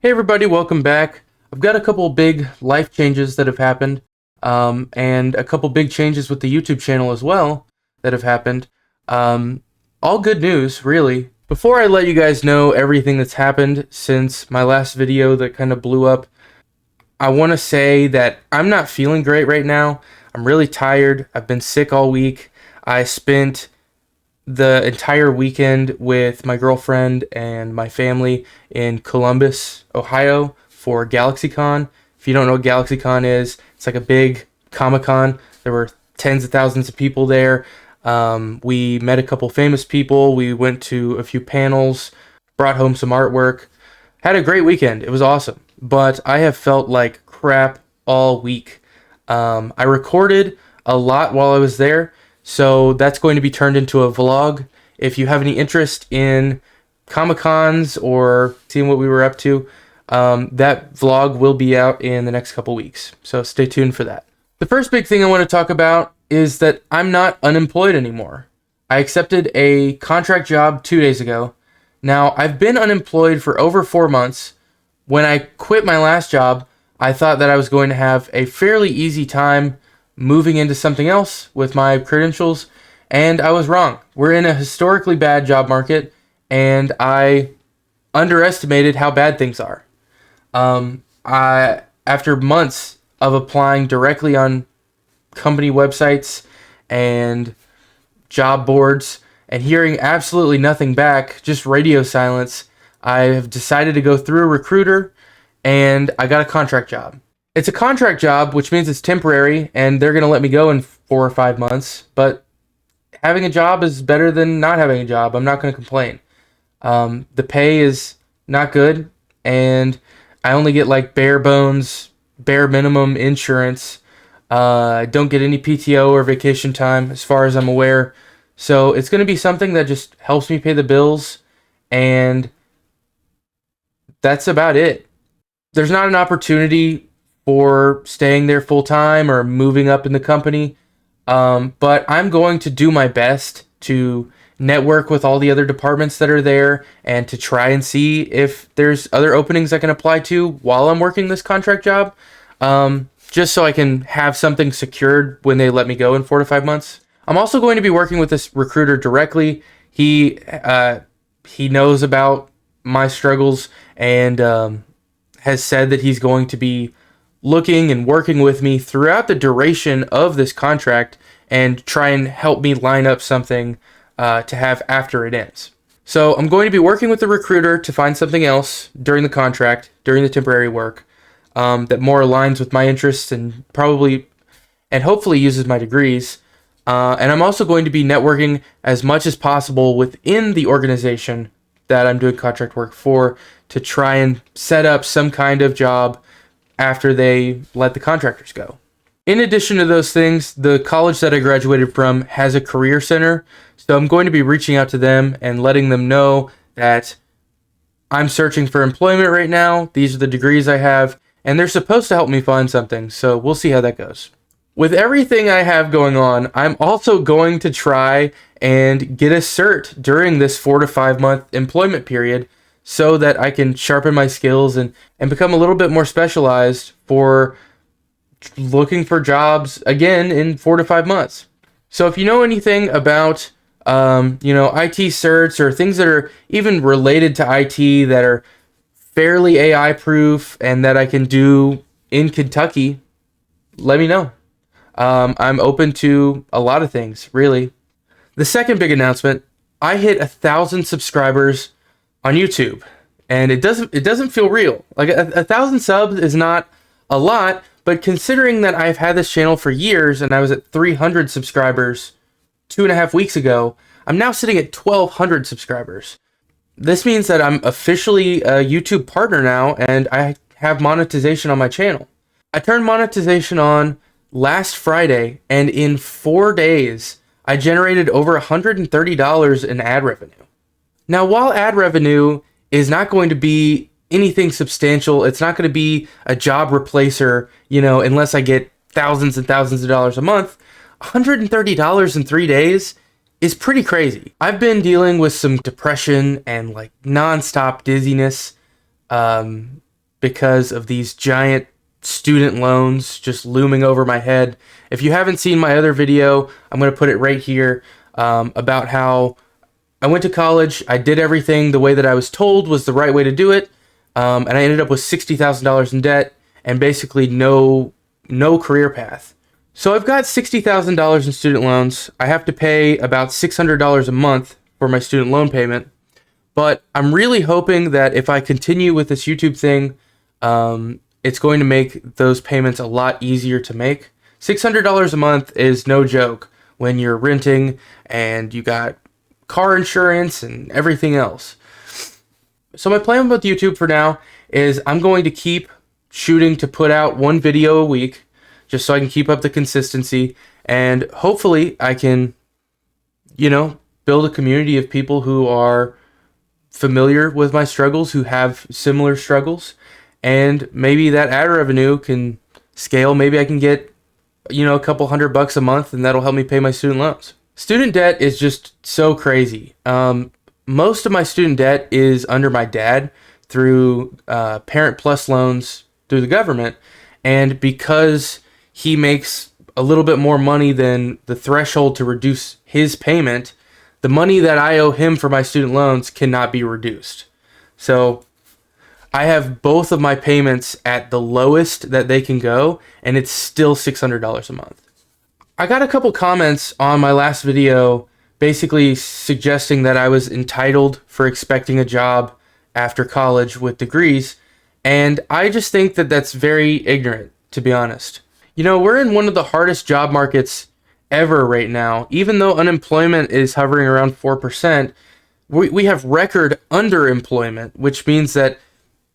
Hey everybody, welcome back. I've got a couple big life changes that have happened, and a couple big changes with the YouTube channel as well that have happened. All good news, really. Before I let you guys know everything that's happened since my last video that kind of blew up, I want to say that I'm not feeling great right now. I'm really tired. I've been sick all week. I spent the entire weekend with my girlfriend and my family in Columbus, Ohio for GalaxyCon. If you don't know what GalaxyCon is, it's like a big Comic-Con. There were tens of thousands of people there. We met a couple famous people. We went to a few panels, brought home some artwork. Had a great weekend. It was awesome. But I have felt like crap all week. I recorded a lot while I was there, so that's going to be turned into a vlog. If you have any interest in Comic-Cons or seeing what we were up to, that vlog will be out in the next couple weeks. So stay tuned for that. The first big thing I want to talk about is that I'm not unemployed anymore. I accepted a contract job 2 days ago. Now, I've been unemployed for over 4 months. When I quit my last job, I thought that I was going to have a fairly easy time moving into something else with my credentials, and I was wrong. We're in a historically bad job market, and I underestimated how bad things are. After months of applying directly on company websites and job boards and hearing absolutely nothing back, just radio silence, I have decided to go through a recruiter, and I got a contract job. It's a contract job, which means it's temporary, and they're going to let me go in 4 or 5 months, but having a job is better than not having a job. I'm not going to complain. The pay is not good, and I only get like bare minimum insurance. I don't get any PTO or vacation time as far as I'm aware. So it's going to be something that just helps me pay the bills, and that's about it. There's not an opportunity for staying there full time or moving up in the company, but I'm going to do my best to network with all the other departments that are there and to try and see if there's other openings I can apply to while I'm working this contract job, just so I can have something secured when they let me go in 4 to 5 months. I'm also going to be working with this recruiter directly. He knows about my struggles and has said that he's going to be looking and working with me throughout the duration of this contract and try and help me line up something to have after it ends. So I'm going to be working with the recruiter to find something else during the contract, during the temporary work, that more aligns with my interests and hopefully uses my degrees. And I'm also going to be networking as much as possible within the organization that I'm doing contract work for to try and set up some kind of job after they let the contractors go. In addition to those things, the college that I graduated from has a career center, so I'm going to be reaching out to them and letting them know that I'm searching for employment right now, these are the degrees I have, and they're supposed to help me find something, so we'll see how that goes. With everything I have going on, I'm also going to try and get a cert during this 4 to 5 month employment period so that I can sharpen my skills and become a little bit more specialized for looking for jobs again in 4 to 5 months. So if you know anything about, IT certs or things that are even related to IT that are fairly AI proof and that I can do in Kentucky, let me know. I'm open to a lot of things, really. The second big announcement, I hit 1,000 subscribers on YouTube, and it doesn't feel real. Like 1,000 subs is not a lot, but considering that I've had this channel for years and I was at 300 subscribers 2.5 weeks ago, I'm now sitting at 1,200 subscribers. This means that I'm officially a YouTube partner now, and I have monetization on my channel. I turned monetization on last Friday, and in 4 days, I generated over $130 in ad revenue. Now, while ad revenue is not going to be anything substantial, it's not going to be a job replacer, unless I get thousands and thousands of dollars a month, $130 in 3 days is pretty crazy. I've been dealing with some depression and like nonstop dizziness because of these giant student loans just looming over my head. If you haven't seen my other video, I'm going to put it right here, about how I went to college. I did everything the way that I was told was the right way to do it. And I ended up with $60,000 in debt and basically no career path. So I've got $60,000 in student loans. I have to pay about $600 a month for my student loan payment. But I'm really hoping that if I continue with this YouTube thing, it's going to make those payments a lot easier to make. $600 a month is no joke when you're renting and you got car insurance and everything else. So my plan with YouTube for now is I'm going to keep shooting to put out one video a week, just so I can keep up the consistency, and hopefully I can, build a community of people who are familiar with my struggles, who have similar struggles, and maybe that ad revenue can scale. Maybe I can get, a couple $100 a month, and that'll help me pay my student loans. Student debt is just so crazy. Most of my student debt is under my dad through Parent Plus loans through the government, and because he makes a little bit more money than the threshold to reduce his payment, the money that I owe him for my student loans cannot be reduced. So I have both of my payments at the lowest that they can go, and it's still $600 a month. I got a couple comments on my last video basically suggesting that I was entitled for expecting a job after college with degrees, and I just think that that's very ignorant, to be honest. We're in one of the hardest job markets ever right now. Even though unemployment is hovering around 4%, we have record underemployment, which means that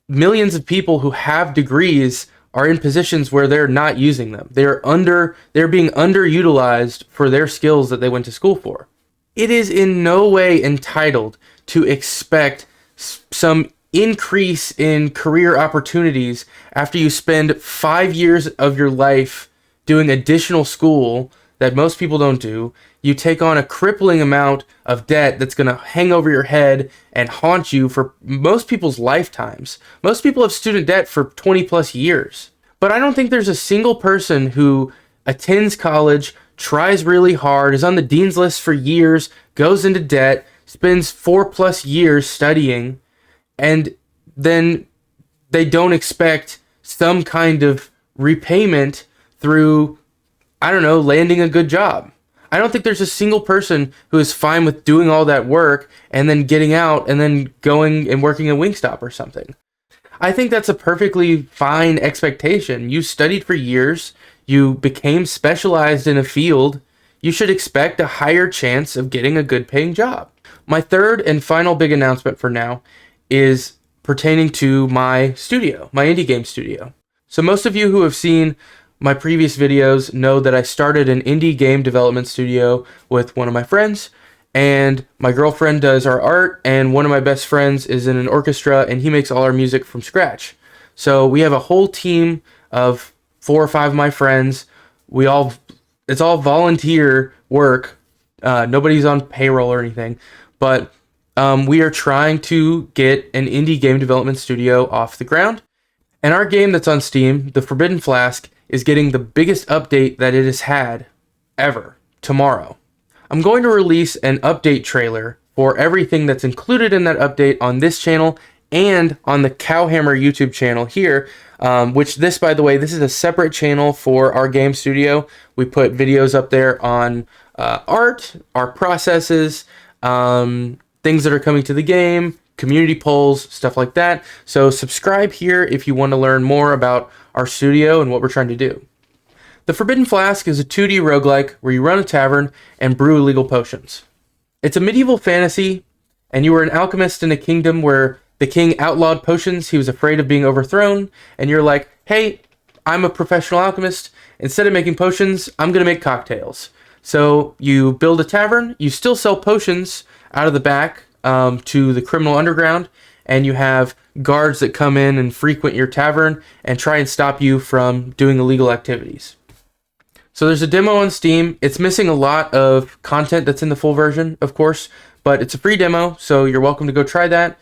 millions of people who have degrees are in positions where they're not using them. They're being underutilized for their skills that they went to school for. It is in no way entitled to expect some increase in career opportunities after you spend 5 years of your life doing additional school that most people don't do. You take on a crippling amount of debt that's going to hang over your head and haunt you for most people's lifetimes. Most people have student debt for 20 plus years. But I don't think there's a single person who attends college, tries really hard, is on the dean's list for years, goes into debt, spends 4+ years studying, and then they don't expect some kind of repayment through, landing a good job. I don't think there's a single person who is fine with doing all that work and then getting out and then going and working at Wingstop or something. I think that's a perfectly fine expectation. You studied for years, you became specialized in a field, you should expect a higher chance of getting a good paying job. My third and final big announcement for now is pertaining to my studio, my indie game studio. So most of you who have seen my previous videos know that I started an indie game development studio with one of my friends, and my girlfriend does our art, and one of my best friends is in an orchestra, and he makes all our music from scratch. So we have a whole team of 4 or 5 of my friends. It's all volunteer work. Nobody's on payroll or anything, but we are trying to get an indie game development studio off the ground. And our game that's on Steam, The Forbidden Flask, is getting the biggest update that it has had ever tomorrow. I'm going to release an update trailer for everything that's included in that update on this channel and on the Cowhammer YouTube channel here, which this, by the way, this is a separate channel for our game studio. We put videos up there on art, our processes, things that are coming to the game, community polls, stuff like that. So subscribe here if you want to learn more about our studio and what we're trying to do. The Forbidden Flask is a 2D roguelike where you run a tavern and brew illegal potions. It's a medieval fantasy, and you are an alchemist in a kingdom where the king outlawed potions. He was afraid of being overthrown, and you're like, hey, I'm a professional alchemist. Instead of making potions, I'm going to make cocktails. So you build a tavern, you still sell potions out of the back to the criminal underground, and you have guards that come in and frequent your tavern and try and stop you from doing illegal activities. So there's a demo on Steam. It's missing a lot of content that's in the full version, of course, but it's a free demo, so you're welcome to go try that.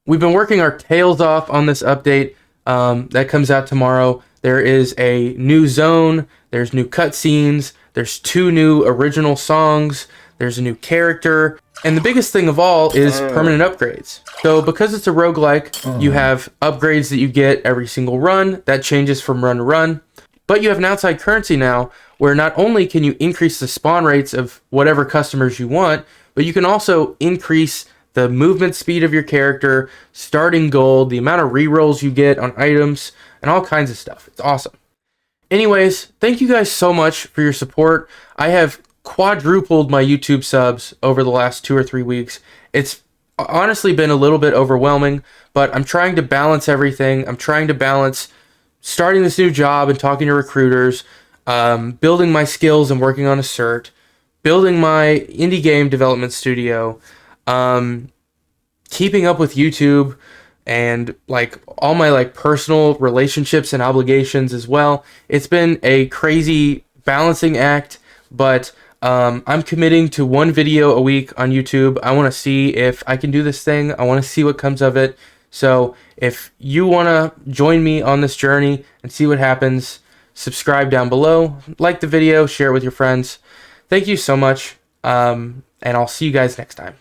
We've been working our tails off on this update. that comes out tomorrow. There is a new zone. There's new cutscenes. There's 2 new original songs. There's a new character. And the biggest thing of all is permanent upgrades. So because it's a roguelike, you have upgrades that you get every single run. That changes from run to run. But you have an outside currency now where not only can you increase the spawn rates of whatever customers you want, but you can also increase the movement speed of your character, starting gold, the amount of rerolls you get on items, and all kinds of stuff. It's awesome. Anyways, thank you guys so much for your support. I have quadrupled my YouTube subs over the last 2 or 3 weeks. It's honestly been a little bit overwhelming, but I'm trying to balance everything. I'm trying to balance starting this new job and talking to recruiters, building my skills and working on a cert, building my indie game development studio, keeping up with YouTube, and like all my like personal relationships and obligations as well. It's been a crazy balancing act, but I'm committing to 1 video a week on YouTube. I want to see if I can do this thing. I want to see what comes of it. So if you want to join me on this journey and see what happens, subscribe down below, like the video, share it with your friends. Thank you so much, and I'll see you guys next time.